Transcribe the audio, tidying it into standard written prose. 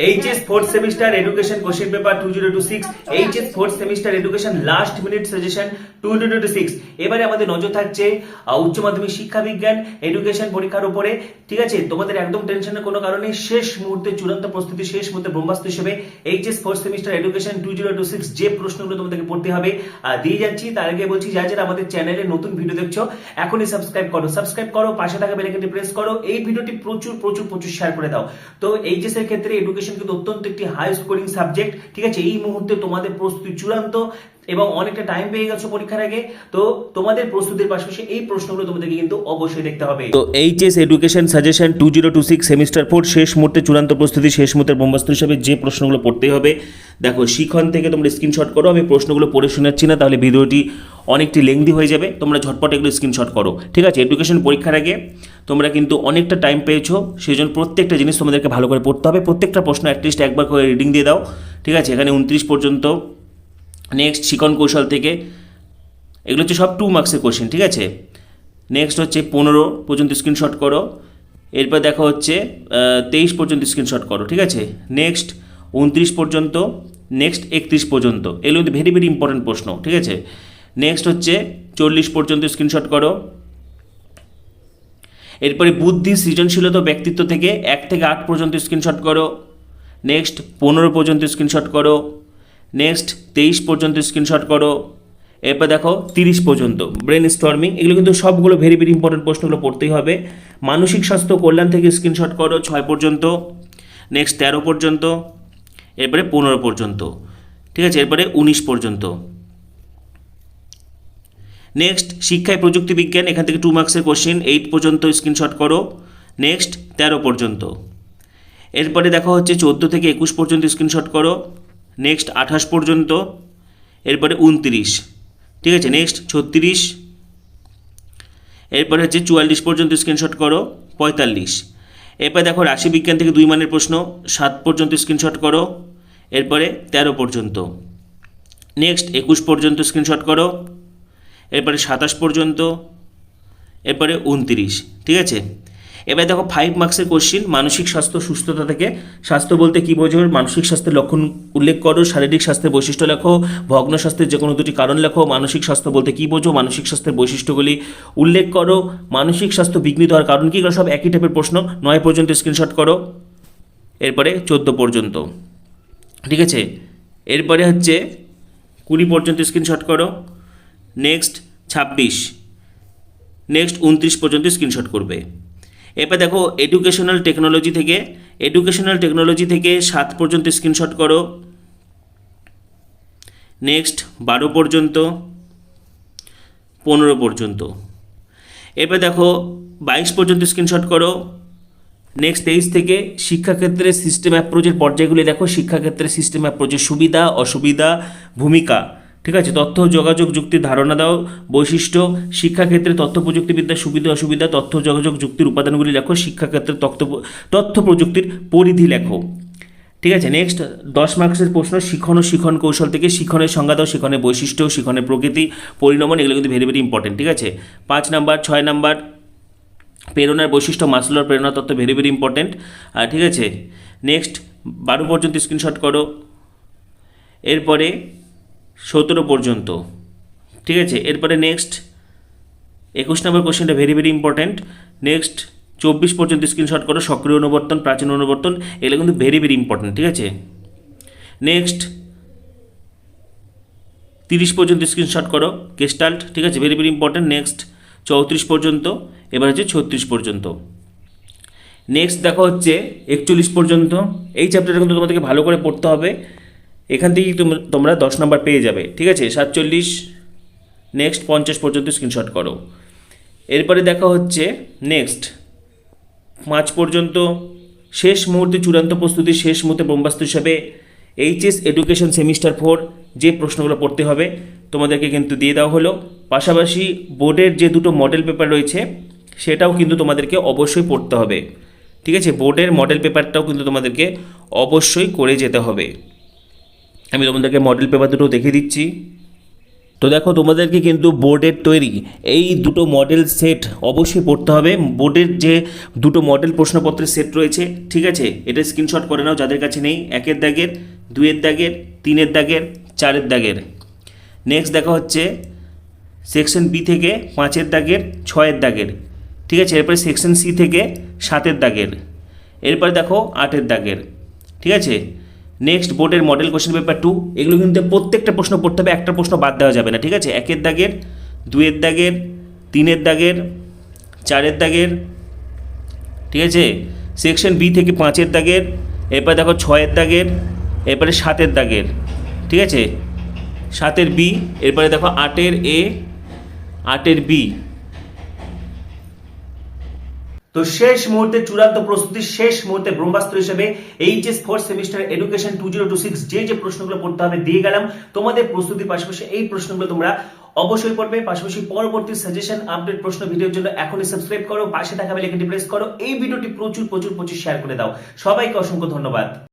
HS fourth semester education question paper 2026 HS fourth semester education last minute suggestion 2026। এবারে আমাদের নজর থাকছে উচ্চ মাধ্যমিক শিক্ষা বিজ্ঞান এডুকেশন পরীক্ষার উপরে। ঠিক আছে, তোমাদের একদম টেনশনের কোনো কারণে শেষ মুহূর্তে চূড়ান্ত প্রস্তুতি, শেষ মুহূর্তে ব্রহ্মাস্ত্র হিসেবে এইচএস ফোর্থ সেমিস্টার এডুকেশন 2026 যে প্রশ্নগুলো তোমাদেরকে পড়তে হবে দিয়ে যাচ্ছি। তার আগে বলছি, যারা আমাদের চ্যানেলে নতুন ভিডিও দেখছো এখনই সাবস্ক্রাইব করো, পাশে থাকা বেল আইকনটি প্রেস করো, এই ভিডিওটি প্রচুর শেয়ার করে দাও। তো এইচএস এর ক্ষেত্রে এডুকেশন কিন্তু অত্যন্ত একটি হাই স্কোরিং সাবজেক্ট। ঠিক আছে, এই মুহূর্তে তোমাদের প্রস্তুতি চূড়ান্ত এবং অনেকটা টাইম পেয়ে গেছো পরীক্ষার আগে। তো তোমাদের প্রস্তুতির পাশাপাশি এই প্রশ্নগুলো তোমাদেরকে কিন্তু অবশ্যই দেখতে হবে। তো এইচএস এডুকেশন সাজেশন 2026 সেমিস্টার 4 শেষ মুহূর্তে চূড়ান্ত প্রস্তুতি, শেষ মুহূর্তে ব্রহ্মাস্ত্র হিসাবে যে প্রশ্নগুলো পড়তে হবে, দেখো শিখন থেকে তোমরা স্ক্রিনশট করো। আমি প্রশ্নগুলো পড়ে শোনাচ্ছি না, তাহলে ভিডিওটি অনেকটি লেংদি হয়ে যাবে। তোমরা ঝটপট এগুলো স্ক্রিনশট করো। ঠিক আছে, এডুকেশন পরীক্ষার আগে তোমরা কিন্তু অনেকটা টাইম পেয়েছো, সেই জন্য প্রত্যেকটা জিনিস তোমাদেরকে ভালো করে পড়তে হবে। প্রত্যেকটা প্রশ্ন অ্যাটলিস্ট একবার করে রিডিং দিয়ে দাও। ঠিক আছে, এখানে 29 পর্যন্ত। নেক্সট শিখন কৌশল থেকে, এগুলো হচ্ছে সব 2 মার্কসের কোশ্চেন। ঠিক আছে, নেক্সট হচ্ছে 15 পর্যন্ত স্ক্রিনশট করো। এরপর দেখা হচ্ছে 23 পর্যন্ত স্ক্রিনশট করো। ঠিক আছে, নেক্সট 29 পর্যন্ত, নেক্সট 31 পর্যন্ত। এগুলো কিন্তু ভেরি ইম্পর্টেন্ট প্রশ্ন। ঠিক আছে, নেক্সট হচ্ছে 40 পর্যন্ত স্ক্রিনশট করো। এরপরে বুদ্ধি, সৃজনশীলতা, ব্যক্তিত্ব থেকে 1 থেকে 8 পর্যন্ত স্ক্রিনশট করো। নেক্সট 15 পর্যন্ত স্ক্রিনশট করো। নেক্সট 23 পর্যন্ত স্ক্রিনশট করো। এরপর দেখো 30 পর্যন্ত ব্রেন স্টর্মিং। এগুলো কিন্তু সবগুলো ভেরি ইম্পর্টেন্ট প্রশ্নগুলো পড়তেই হবে। মানসিক স্বাস্থ্য কল্যাণ থেকে স্ক্রিনশট করো 6 পর্যন্ত। নেক্সট 13 পর্যন্ত। এরপরে 15 পর্যন্ত। ঠিক আছে, এরপরে 19 পর্যন্ত। নেক্সট শিক্ষায় প্রযুক্তি বিজ্ঞান, এখান থেকে 2 মার্কসের কোশ্চেন 8 পর্যন্ত স্ক্রিনশট করো। নেক্সট 13 পর্যন্ত। এরপরে দেখা হচ্ছে 14 থেকে 21 পর্যন্ত স্ক্রিনশট করো। নেক্সট 28 পর্যন্ত। এরপরে 29। ঠিক আছে, নেক্সট 36। এরপরে হচ্ছে 44 পর্যন্ত স্ক্রিনশট করো। 45। এরপরে দেখো রাশিবিজ্ঞান থেকে 2 মানের প্রশ্ন 7 পর্যন্ত স্ক্রিনশট করো। এরপরে 13 পর্যন্ত। নেক্সট 21 পর্যন্ত স্ক্রিনশট করো। এরপরে 27 পর্যন্ত। এরপরে 29। ঠিক আছে, এবার দেখো 5 মার্কসের কোশ্চেন মানসিক স্বাস্থ্য সুস্থতা থেকে। স্বাস্থ্য বলতে কী বোঝো, মানসিক স্বাস্থ্যের লক্ষণ উল্লেখ করো, শারীরিক স্বাস্থ্যের বৈশিষ্ট্য লেখো, ভগ্ন স্বাস্থ্যের যে কোনো 2টি কারণ লেখো। মানসিক স্বাস্থ্য বলতে কী বোঝো, মানসিক স্বাস্থ্যের বৈশিষ্ট্যগুলি উল্লেখ করো, মানসিক স্বাস্থ্য বিঘ্নিত হওয়ার কারণ কী, এগুলো সব একই টাইপের প্রশ্ন। 9 পর্যন্ত স্ক্রিনশট করো। এরপরে 14 পর্যন্ত। ঠিক আছে, এরপরে হচ্ছে 20 পর্যন্ত স্ক্রিনশট করো। নেক্সট 26। নেক্সট 29 পর্যন্ত স্ক্রিনশট করবে। এরপর দেখো এডুকেশনাল টেকনোলজি থেকে 7 পর্যন্ত স্ক্রিনশট করো। নেক্সট 12 পর্যন্ত, 15 পর্যন্ত। এরপর দেখো 22 পর্যন্ত স্ক্রিনশট করো। নেক্সট 23 থেকে শিক্ষাক্ষেত্রে সিস্টেম অ্যাপ্রোচের পর্যায়গুলি দেখো। শিক্ষাক্ষেত্রে সিস্টেম অ্যাপ্রোচের সুবিধা, অসুবিধা, ভূমিকা। ঠিক আছে, তথ্য যোগাযোগ যুক্তির ধারণা দাও, বৈশিষ্ট্য। শিক্ষাক্ষেত্রে তথ্য প্রযুক্তিবিদ্যার সুবিধা অসুবিধা, তথ্য যোগাযোগ যুক্তির উপাদানগুলি লেখো। শিক্ষাক্ষেত্রে তথ্য প্রযুক্তির পরিধি লেখো। ঠিক আছে, নেক্সট 10 মার্কসের প্রশ্ন শিখন ও শিখন কৌশল থেকে। শিখনের সংজ্ঞা দাও, শিখনের বৈশিষ্ট্য, শিখনের প্রকৃতি, পরিণমন। এগুলো কিন্তু ভেরি ইম্পর্টেন্ট। ঠিক আছে, 5 নাম্বার 6 নাম্বার প্রেরণার বৈশিষ্ট্য, মাসলোর প্রেরণা তত্ত্ব ভেরি ইম্পর্টেন্ট। আর ঠিক আছে, নেক্সট 12 পর্যন্ত স্ক্রিনশট করো। এরপরে 17 পর্যন্ত। ঠিক আছে, এরপরে নেক্সট 21 নম্বর কোশ্চেনটা ভেরি ইম্পর্টেন্ট। নেক্সট 24 পর্যন্ত স্ক্রিনশট করো। সক্রিয় অনুবর্তন, প্রাচীন অনুবর্তন, এগুলো কিন্তু ভেরি ইম্পর্টেন্ট। ঠিক আছে, নেক্সট 30 পর্যন্ত স্ক্রিনশট করো। গেস্টাল্ট, ঠিক আছে, ভেরি ইম্পর্টেন্ট। নেক্সট 34 পর্যন্ত। এবার হচ্ছে 36 পর্যন্ত। নেক্সট দেখা হচ্ছে 41 পর্যন্ত। এই চ্যাপ্টারটা কিন্তু তোমাদেরকে ভালো করে পড়তে হবে, এখান থেকেই তোমরা 10 নাম্বার পেয়ে যাবে। ঠিক আছে, 47। নেক্সট 50 পর্যন্ত স্ক্রিনশট করো। এরপরে দেখা হচ্ছে নেক্সট 5 পর্যন্ত। শেষ মুহূর্তে চূড়ান্ত প্রস্তুতি, শেষ মুহূর্তে ব্রহ্মাস্ত্র হিসাবে এইচএস এডুকেশন সেমিস্টার 4 যে প্রশ্নগুলো পড়তে হবে তোমাদেরকে কিন্তু দিয়ে দেওয়া হলো। পাশাপাশি বোর্ডের যে 2টো মডেল পেপার রয়েছে সেটাও কিন্তু তোমাদেরকে অবশ্যই পড়তে হবে। ঠিক আছে, বোর্ডের মডেল পেপারটাও কিন্তু তোমাদেরকে অবশ্যই করে যেতে হবে। আমি তোমাদেরকে মডেল পেপার দুটো দেখিয়ে দিচ্ছি। তো দেখো তোমাদেরকে কিন্তু বোর্ডের তৈরি এই দুটো মডেল সেট অবশ্যই পড়তে হবে। বোর্ডের যে দুটো মডেল প্রশ্নপত্রের সেট রয়েছে, ঠিক আছে, এটা স্ক্রিনশট করে নাও যাদের কাছে নেই। 1-এর দাগের, 2-এর দাগের, 3-এর দাগের, 4-এর দাগের। নেক্সট দেখা হচ্ছে সেকশন বি থেকে 5-এর দাগের, 6-এর দাগের, ঠিক আছে। এরপরে সেকশন সি থেকে 7-এর দাগের, এরপরে দেখো 8-এর দাগের, ঠিক আছে। নেক্সট বোর্ডের মডেল কোশ্চেন পেপার 2, এগুলো কিন্তু প্রত্যেকটা প্রশ্ন পড়তে হবে, একটা প্রশ্ন বাদ দেওয়া যাবে না, ঠিক আছে। 1-এর দাগের, 2-এর দাগের, 3-এর দাগের, 4-এর দাগের, ঠিক আছে। সেকশন বি থেকে 5-এর দাগের, এরপরে দেখো 6-এর দাগের, এরপরে 7-এর দাগের, ঠিক আছে। 7-এর বি, এরপরে দেখো 8-এর এ, 8-এর বি। তো শেষ মুহূর্তে চূড়ান্ত প্রস্তুতি, শেষ মুহূর্তে ব্রহ্মাস্ত্র হিসেবে এইচএস ফোর্থ সেমিস্টার এডুকেশন 2026 যে প্রশ্নগুলো পড়তে হবে দিয়ে গেলাম। তোমাদের প্রস্তুতির পাশাপাশি এই প্রশ্নগুলো তোমরা অবশ্যই পড়বে। পাশাপাশি পরবর্তী সাজেশন আপডেট প্রশ্ন ভিডিওর জন্য এখনই সাবস্ক্রাইব করো, পাশে থাকা বেল আইকনটি প্রেস করো, এই ভিডিওটি প্রচুর শেয়ার করে দাও। সবাইকে অসংখ্য ধন্যবাদ।